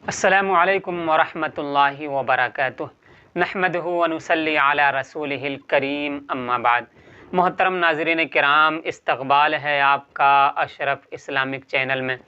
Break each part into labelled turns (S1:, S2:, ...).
S1: अस्सलामु अलैकुम वरहमतुल्लाहि वबरकातुह नहमदुहु व नुसल्ली अला रसूलिहिल करीम अम्मा बाद। मोहतरम नाज़रीन किराम, इस्तक़बाल है आपका अशरफ इस्लामिक चैनल में।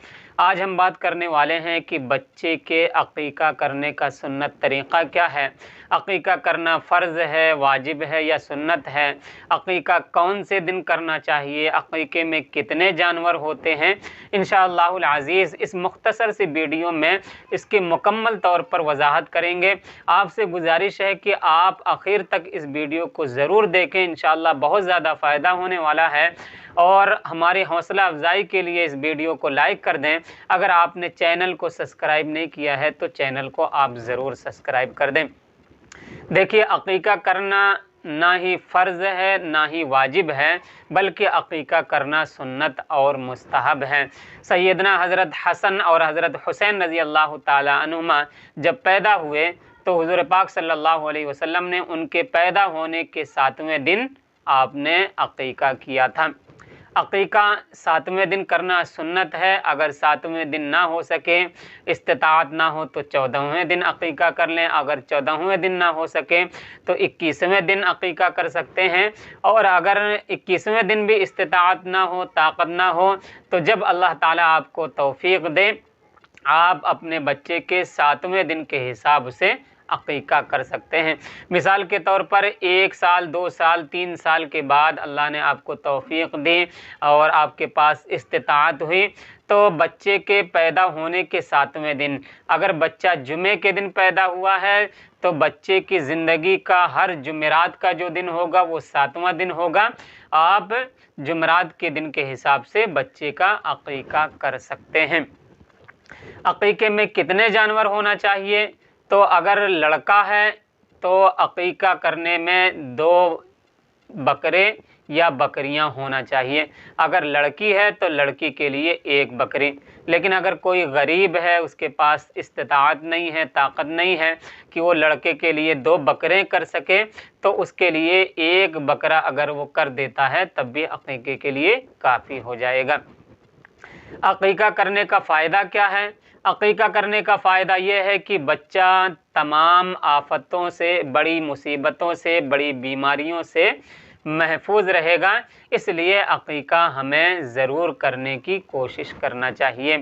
S1: आज हम बात करने वाले हैं कि बच्चे के अक़ीक़ा करने का सुन्नत तरीक़ा क्या है। अक़ीक़ा करना फ़र्ज़ है, वाजिब है या सुन्नत है। अक़ीक़ा कौन से दिन करना चाहिए, अक़ीक़े में कितने जानवर होते हैं। इंशाअल्लाहुल अज़ीज़ इस मुख्तसर सी वीडियो में इसकी मुकम्मल तौर पर वजाहत करेंगे। आपसे गुजारिश है कि आप आखिर तक इस वीडियो को ज़रूर देखें, इंशाअल्लाह बहुत ज़्यादा फ़ायदा होने वाला है। और हमारी हौसला अफजाई के लिए इस वीडियो को लाइक कर दें। अगर आपने चैनल को सब्सक्राइब नहीं किया है तो चैनल को आप ज़रूर सब्सक्राइब कर दें। देखिए, अक़ीक़ा करना ना ही फ़र्ज़ है ना ही वाजिब है, बल्कि अक़ीक़ा करना सुन्नत और मुस्तहब है। सैयदना हज़रत हसन और हज़रत हुसैन रज़ी अल्लाह ताला अन्हुमा जब पैदा हुए तो हुज़ूर पाक सल्लल्लाहु अलैहि वसल्लम ने उनके पैदा होने के 7वें दिन आपने अक़ीक़ा किया था। अक़ीक़ा 7वें दिन करना सुन्नत है। अगर 7वें दिन ना हो सके, इस्तिताअत ना हो तो 14वें दिन अक़ीक़ा कर लें। अगर 14वें दिन ना हो सके तो 21वें दिन अक़ीक़ा कर सकते हैं। और अगर 21वें दिन भी इस्तिताअत ना हो, ताकत ना हो, तो जब अल्लाह ताला आपको तौफ़ीक़ दे, आप अपने बच्चे के 7वें दिन के हिसाब से अक़ीक़ा कर सकते हैं। मिसाल के तौर पर 1 साल, 2 साल, 3 साल के बाद अल्लाह ने आपको तौफ़ीक़ दी और आपके पास इस्तिताअत हुई, तो बच्चे के पैदा होने के 7वें दिन, अगर बच्चा जुमे के दिन पैदा हुआ है तो बच्चे की ज़िंदगी का हर जुमेरात का जो दिन होगा वो 7वां दिन होगा। आप जुमेरात के दिन के हिसाब से बच्चे का अक़ीक़ा कर सकते हैं। अक़ीक़े में कितने जानवर होना चाहिए? तो अगर लड़का है तो अक़ीक़ा करने में 2 बकरे या बकरियां होना चाहिए। अगर लड़की है तो लड़की के लिए 1 बकरी। लेकिन अगर कोई गरीब है, उसके पास इस्तिताअत नहीं है, ताकत नहीं है कि वो लड़के के लिए 2 बकरे कर सके, तो उसके लिए 1 बकरा अगर वो कर देता है तब भी अक़ीक़े के लिए काफ़ी हो जाएगा। अक़ीक़ा करने का फ़ायदा क्या है? अक़ीक़ा करने का फ़ायदा ये है कि बच्चा तमाम आफ़तों से, बड़ी मुसीबतों से, बड़ी बीमारियों से महफूज रहेगा। इसलिए अक़ीक़ा हमें ज़रूर करने की कोशिश करना चाहिए।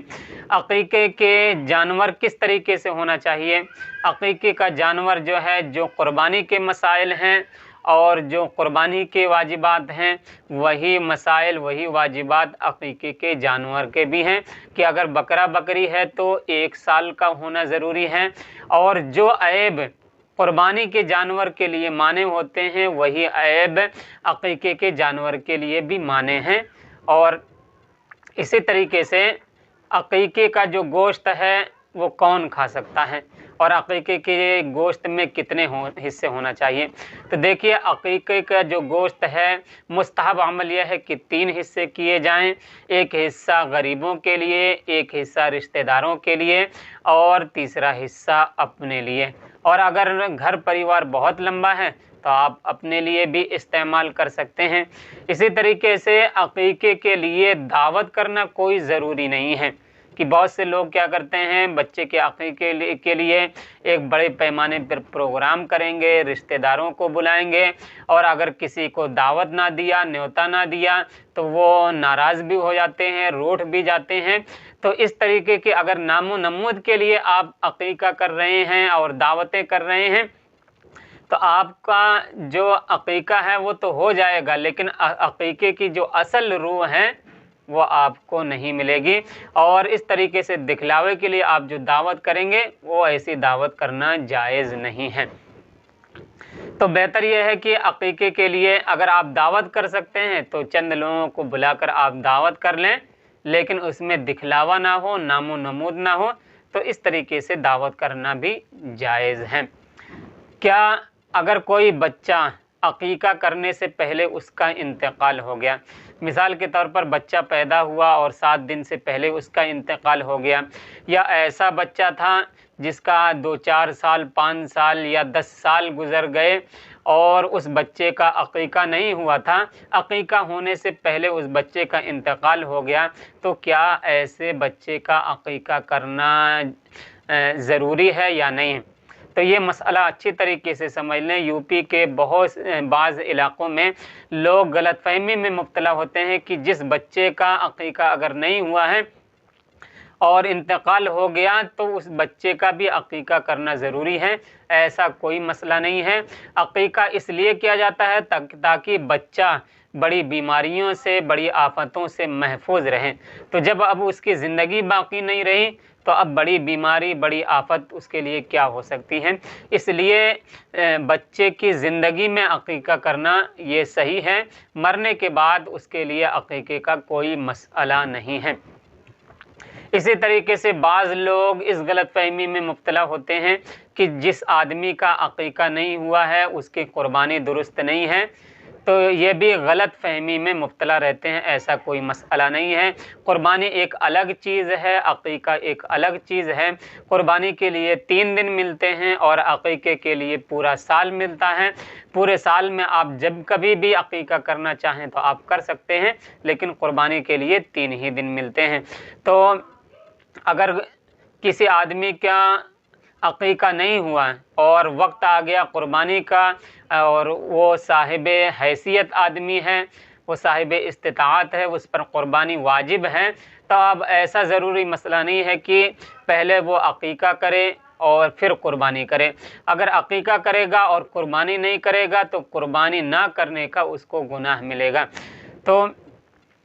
S1: अक़ीक़े के जानवर किस तरीके से होना चाहिए? अक़ीक़े का जानवर जो है, जो क़ुरबानी के मसाइल हैं और जो क़ुरबानी के वाजिबात हैं, वही मसाइल, वही वाजिबात अक़ीक़े के जानवर के भी हैं कि अगर बकरा बकरी है तो 1 साल का होना ज़रूरी है। और जो ऐब क़ुरबानी के जानवर के लिए माने होते हैं, वही ऐब अक़ीक़े के जानवर के लिए भी माने हैं। और इसी तरीके से अक़ीक़े का जो गोश्त है वो कौन खा सकता है और अक़ीक़े के गोश्त में कितने हिस्से होना चाहिए। तो देखिए, अक़ीक़े का जो गोश्त है, मुस्तहब अमल यह है कि 3 हिस्से किए जाएं। 1 हिस्सा गरीबों के लिए, 1 हिस्सा रिश्तेदारों के लिए और तीसरा हिस्सा अपने लिए। और अगर घर परिवार बहुत लंबा है तो आप अपने लिए भी इस्तेमाल कर सकते हैं। इसी तरीके से अक़ीक़े के लिए दावत करना कोई ज़रूरी नहीं है कि बहुत से लोग क्या करते हैं, बच्चे के अक़ीक़े के लिए एक बड़े पैमाने पर प्रोग्राम करेंगे, रिश्तेदारों को बुलाएंगे और अगर किसी को दावत ना दिया, न्योता ना दिया तो वो नाराज़ भी हो जाते हैं, रूठ भी जाते हैं। तो इस तरीके के अगर नामो नमूद के लिए आप अक़ीक़ा कर रहे हैं और दावतें कर रहे हैं तो आपका जो अक़ीक़ा है वो तो हो जाएगा, लेकिन अक़ीक़े की जो असल रूह है वो आपको नहीं मिलेगी। और इस तरीके से दिखलावे के लिए आप जो दावत करेंगे वो ऐसी दावत करना जायज़ नहीं है। तो बेहतर यह है कि अक़ीक़े के लिए अगर आप दावत कर सकते हैं तो चंद लोगों को बुलाकर आप दावत कर लें, लेकिन उसमें दिखलावा ना हो, नामो नमूद ना हो। तो इस तरीके से दावत करना भी जायज़ है। क्या अगर कोई बच्चा अक़ीक़ा करने से पहले उसका इंतकाल हो गया, मिसाल के तौर पर बच्चा पैदा हुआ और 7 दिन से पहले उसका इंतकाल हो गया, या ऐसा बच्चा था जिसका 2-4 साल, 5 साल या 10 साल गुज़र गए और उस बच्चे का अक़ीक़ा नहीं हुआ था, अक़ीक़ा होने से पहले उस बच्चे का इंतकाल हो गया, तो क्या ऐसे बच्चे का अक़ीक़ा करना ज़रूरी है या नहीं। तो ये मसला अच्छी तरीके से समझ लें। यूपी के बाज़ इलाक़ों में लोग गलतफ़हमी में मुब्तला होते हैं कि जिस बच्चे का अक़ीक़ा अगर नहीं हुआ है और इंतकाल हो गया तो उस बच्चे का भी अक़ीक़ा करना ज़रूरी है। ऐसा कोई मसला नहीं है। अक़ीक़ा इसलिए किया जाता है ताकि बच्चा बड़ी बीमारियों से, बड़ी आफ़तों से महफूज रहे। तो जब अब उसकी ज़िंदगी बाकी नहीं रही तो अब बड़ी बीमारी, बड़ी आफ़त उसके लिए क्या हो सकती है। इसलिए बच्चे की ज़िंदगी में अक़ीक़ा करना ये सही है। मरने के बाद उसके लिए अक़ीक़े का कोई मसला नहीं है। इसी तरीके से बाज़ लोग इस गलतफ़हमी में मुब्तला होते हैं कि जिस आदमी का अक़ीक़ा नहीं हुआ है उसकी क़ुरबानी दुरुस्त नहीं है। तो ये भी गलत फ़हमी में मुब्तला रहते हैं। ऐसा कोई मसला नहीं है। क़ुरबानी एक अलग चीज़ है, अक़ीक़ा एक अलग चीज़ है। क़ुरबानी के लिए 3 दिन मिलते हैं और अक़ीक़े के लिए पूरा साल मिलता है। पूरे साल में आप जब कभी भी अक़ीक़ा करना चाहें तो आप कर सकते हैं, लेकिन क़ुरबानी के लिए 3 ही दिन मिलते हैं। तो अगर किसी आदमी का अक़ीक़ा नहीं हुआ और वक्त आ गया क़ुरबानी का और वो साहिब हैसियत आदमी है, वो साहिब इस्तिताअत है, उस पर क़ुरबानी वाजिब है, तो अब ऐसा ज़रूरी मसला नहीं है कि पहले वो अक़ीक़ा करे और फिर क़ुरबानी करे। अगर अक़ीक़ा करेगा और क़ुरबानी नहीं करेगा तो क़ुरबानी ना करने का उसको गुनाह मिलेगा। तो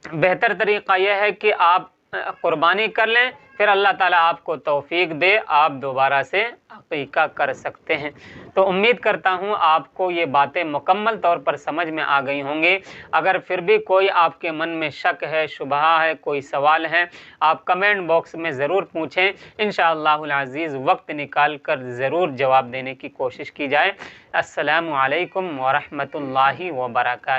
S1: बेहतर तरीक़ा यह है कि आप क़ुरबानी कर लें, फिर अल्लाह ताला आपको तौफ़ीक़ दे, आप दोबारा से अक़ीक़ा कर सकते हैं। तो उम्मीद करता हूँ आपको ये बातें मुकम्मल तौर पर समझ में आ गई होंगी। अगर फिर भी कोई आपके मन में शक है, शुबहा है, कोई सवाल है, आप कमेंट बॉक्स में ज़रूर पूछें। इंशाअल्लाहुल अज़ीज़ वक्त निकाल कर ज़रूर जवाब देने की कोशिश की जाए। अस्सलामु अलैकुम व रहमतुल्लाहि व बरकातुहू।